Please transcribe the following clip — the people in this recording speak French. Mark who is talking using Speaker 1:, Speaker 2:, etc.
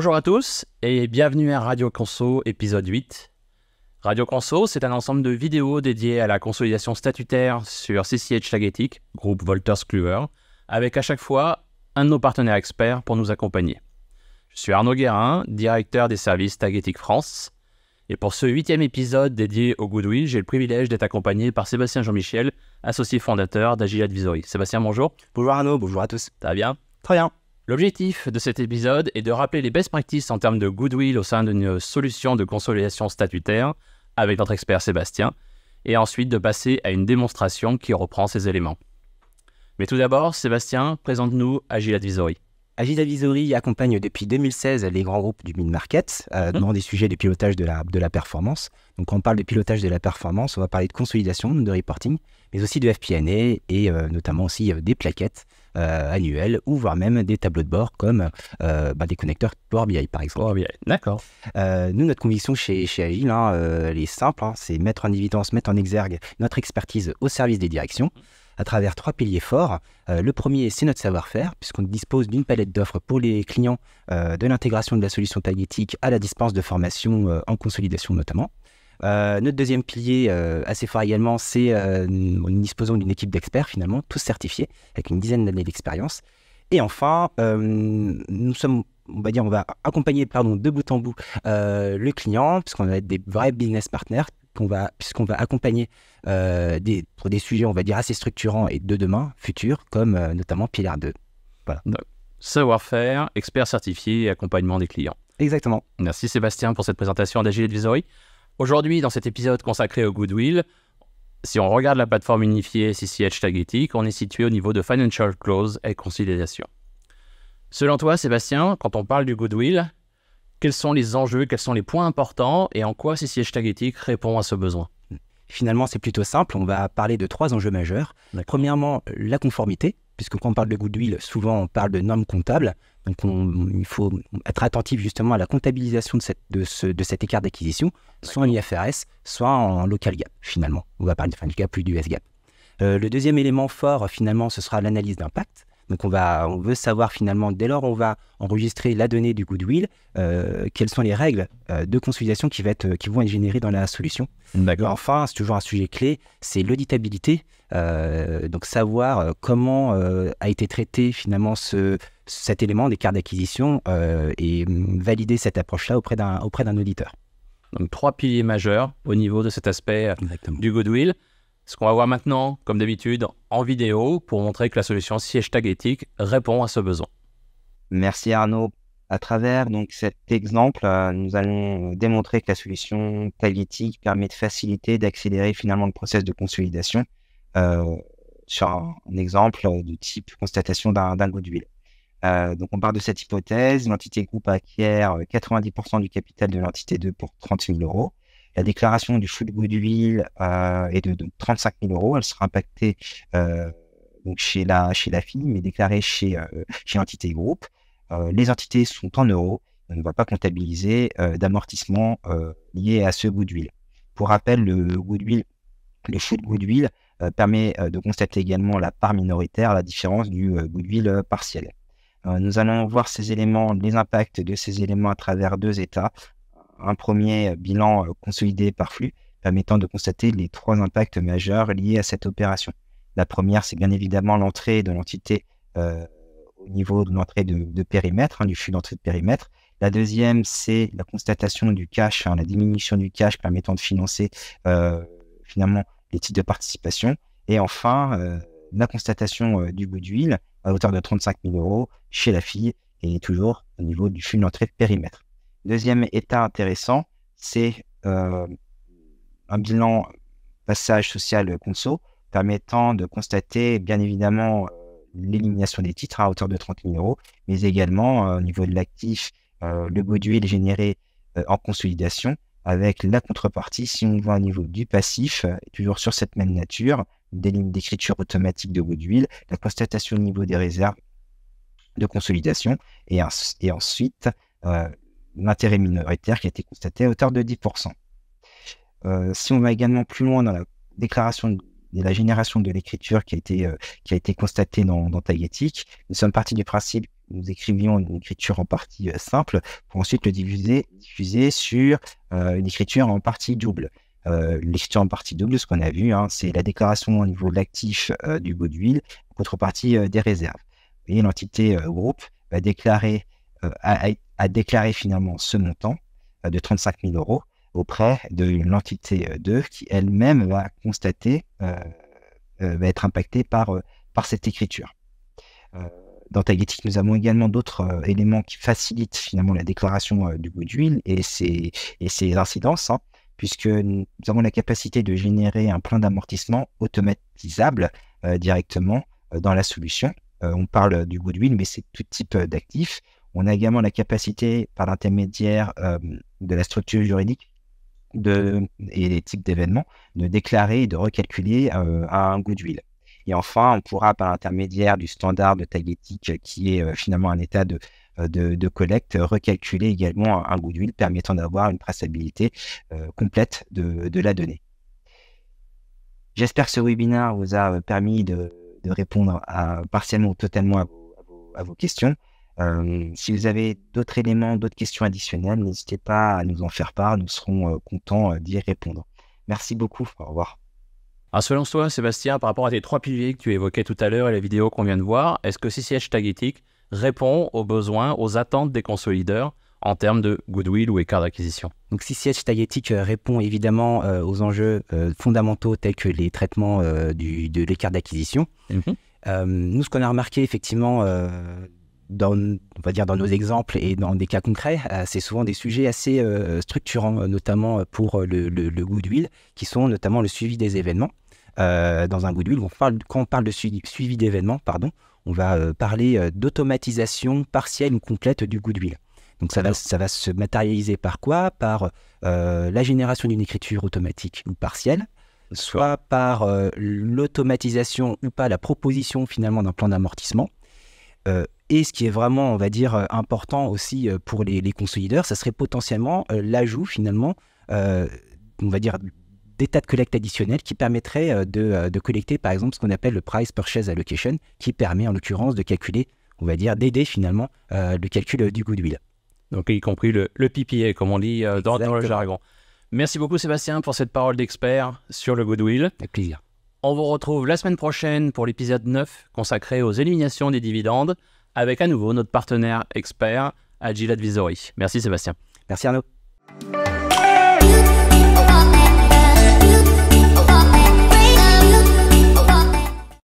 Speaker 1: Bonjour à tous et bienvenue à Radio Conso épisode 8. Radio Conso, c'est un ensemble de vidéos dédiées à la consolidation statutaire sur CCH Tagetik, groupe Wolters Kluwer, avec à chaque fois un de nos partenaires experts pour nous accompagner. Je suis Arnaud Guérin, directeur des services Tagetik France. Et pour ce 8e épisode dédié au Goodwill, j'ai le privilège d'être accompagné par Sébastien Jean-Michel, associé fondateur d'Agile Advisory. Sébastien, bonjour.
Speaker 2: Bonjour Arnaud, bonjour à tous.
Speaker 1: Ça va bien?
Speaker 2: Très bien.
Speaker 1: L'objectif de cet épisode est de rappeler les best practices en termes de Goodwill au sein d'une solution de consolidation statutaire avec notre expert Sébastien, et ensuite de passer à une démonstration qui reprend ces éléments. Mais tout d'abord, Sébastien, présente-nous Agile Advisory.
Speaker 2: Agile Advisory accompagne depuis 2016 les grands groupes du mid-market dans des sujets de pilotage de la performance. Donc quand on parle de pilotage de la performance, on va parler de consolidation, de reporting, mais aussi de FP&A et notamment aussi des plaquettes annuelles ou voire même des tableaux de bord comme des connecteurs Power BI par exemple.
Speaker 1: Power BI, d'accord.
Speaker 2: Nous, notre conviction chez Agile, elle est simple, c'est mettre en évidence, mettre en exergue notre expertise au service des directions à travers 3 piliers forts. Le premier, c'est notre savoir-faire, puisqu'on dispose d'une palette d'offres pour les clients, de l'intégration de la solution Tagetik à la dispense de formation en consolidation notamment. Notre deuxième pilier, assez fort également, c'est nous disposons d'une équipe d'experts finalement, tous certifiés, avec une dizaine d'années d'expérience. Et enfin, nous sommes, on va accompagner de bout en bout le client, puisqu'on va être des vrais business partners, puisqu'on va accompagner pour des sujets, on va dire, assez structurants et de demain, futurs, comme notamment Pilar 2. Voilà.
Speaker 1: Savoir-faire, expert certifié et accompagnement des clients.
Speaker 2: Exactement.
Speaker 1: Merci Sébastien pour cette présentation d'Agile Advisory. Aujourd'hui, dans cet épisode consacré au Goodwill, si on regarde la plateforme unifiée CCH Tagetik, on est situé au niveau de Financial Close et Consolidation. Selon toi, Sébastien, quand on parle du Goodwill, quels sont les enjeux, quels sont les points importants et en quoi CCH Tagetik répond à ce besoin?
Speaker 2: Finalement, c'est plutôt simple. On va parler de 3 enjeux majeurs. Premièrement, la conformité, puisque quand on parle de Goodwill, souvent on parle de normes comptables. Donc il faut être attentif justement à la comptabilisation de cet écart d'acquisition, soit en IFRS, soit en local GAAP finalement. On va parler de French GAAP plus du US GAAP. Le deuxième élément fort finalement, ce sera l'analyse d'impact. Donc on veut savoir finalement, dès lors on va enregistrer la donnée du Goodwill, quelles sont les règles de consolidation qui vont être générées dans la solution.
Speaker 1: D'accord.
Speaker 2: Et enfin, c'est toujours un sujet clé, c'est l'auditabilité. Donc savoir comment a été traité finalement cet élément d'écart d'acquisition et valider cette approche-là auprès d'un auditeur.
Speaker 1: Donc 3 piliers majeurs au niveau de cet aspect du Goodwill. Ce qu'on va voir maintenant, comme d'habitude, en vidéo pour montrer que la solution CCH Tagetik répond à ce besoin.
Speaker 3: Merci Arnaud. À travers cet exemple, nous allons démontrer que la solution Tagetik permet de faciliter, d'accélérer finalement le process de consolidation sur un exemple de type constatation d'un Goodwill. Donc on part de cette hypothèse, l'entité groupe acquiert 90% du capital de l'entité 2 pour 30 000 euros. La déclaration du flux de Goodwill est de 35 000 euros. Elle sera impactée chez la fille, mais déclarée chez l'entité groupe. Les entités sont en euros. On ne va pas comptabiliser d'amortissement lié à ce Goodwill. Pour rappel, le flux de Goodwill permet de constater également la part minoritaire, la différence du Goodwill partiel. Nous allons voir les impacts de ces éléments à travers 2 états. Un premier bilan consolidé par flux, permettant de constater les 3 impacts majeurs liés à cette opération. La première, c'est bien évidemment l'entrée de l'entité au niveau de l'entrée de périmètre, du flux d'entrée de périmètre. La deuxième, c'est la constatation du cash, la diminution du cash permettant de financer finalement les titres de participation. Et enfin, la constatation du Goodwill à hauteur de 35 000 euros chez la fille et toujours au niveau du flux d'entrée de périmètre. Deuxième état intéressant, c'est un bilan passage social conso permettant de constater bien évidemment l'élimination des titres à hauteur de 30 000 euros, mais également au niveau de l'actif, le Goodwill généré en consolidation avec la contrepartie, si on voit au niveau du passif, toujours sur cette même nature, des lignes d'écriture automatique de Goodwill, la constatation au niveau des réserves de consolidation et ensuite l'intérêt minoritaire qui a été constaté à hauteur de 10%. Si on va également plus loin dans la déclaration et la génération de l'écriture qui a été constatée dans Tagetik, nous sommes partis du principe nous écrivions une écriture en partie simple pour ensuite le diffuser sur une écriture en partie double. L'écriture en partie double, ce qu'on a vu, c'est la déclaration au niveau de l'actif du goodwill, en contrepartie des réserves. Vous voyez, l'entité groupe va déclarer, a déclaré finalement ce montant de 35 000 euros auprès de l'entité 2 qui elle-même va constater, va être impactée par cette écriture. Dans Tagetik, nous avons également d'autres éléments qui facilitent finalement la déclaration du goodwill et ses incidences, puisque nous avons la capacité de générer un plan d'amortissement automatisable directement dans la solution. On parle du goodwill, mais c'est tout type d'actifs. On a également la capacité, par l'intermédiaire de la structure juridique et des types d'événements, de déclarer et de recalculer un goodwill. Et enfin, on pourra, par l'intermédiaire du standard de Tagetik, qui est finalement un état de collecte, recalculer également un goodwill permettant d'avoir une traçabilité complète de la donnée. J'espère que ce webinaire vous a permis de répondre partiellement ou totalement à vos questions. Si vous avez d'autres éléments, d'autres questions additionnelles, n'hésitez pas à nous en faire part, nous serons contents d'y répondre. Merci beaucoup, au revoir.
Speaker 1: Alors selon toi, Sébastien, par rapport à tes 3 piliers que tu évoquais tout à l'heure et la vidéo qu'on vient de voir, est-ce que CCH Tagetik répond aux besoins, aux attentes des consolideurs en termes de goodwill ou écart d'acquisition?
Speaker 2: Donc CCH Tagetik répond évidemment aux enjeux fondamentaux tels que les traitements de l'écart d'acquisition. Nous, ce qu'on a remarqué effectivement dans nos exemples et dans des cas concrets, c'est souvent des sujets assez structurants, notamment pour le goodwill, qui sont notamment le suivi des événements. Dans un goodwill, quand on parle de suivi d'événements, on va parler d'automatisation partielle ou complète du goodwill. Donc ça va se matérialiser par quoi? Par la génération d'une écriture automatique ou partielle, soit par l'automatisation ou pas, la proposition finalement d'un plan d'amortissement. Et ce qui est vraiment, on va dire, important aussi pour les consolideurs, ça serait potentiellement l'ajout finalement, on va dire, d'états de collecte additionnels qui permettraient de collecter par exemple ce qu'on appelle le Price Purchase Allocation, qui permet en l'occurrence de calculer, on va dire, d'aider finalement le calcul du goodwill.
Speaker 1: Donc y compris le PPA, comme on dit dans le jargon. Merci beaucoup Sébastien pour cette parole d'expert sur le goodwill.
Speaker 2: Avec plaisir.
Speaker 1: On vous retrouve la semaine prochaine pour l'épisode 9 consacré aux éliminations des dividendes avec à nouveau notre partenaire expert Agile Advisory. Merci Sébastien.
Speaker 2: Merci Arnaud.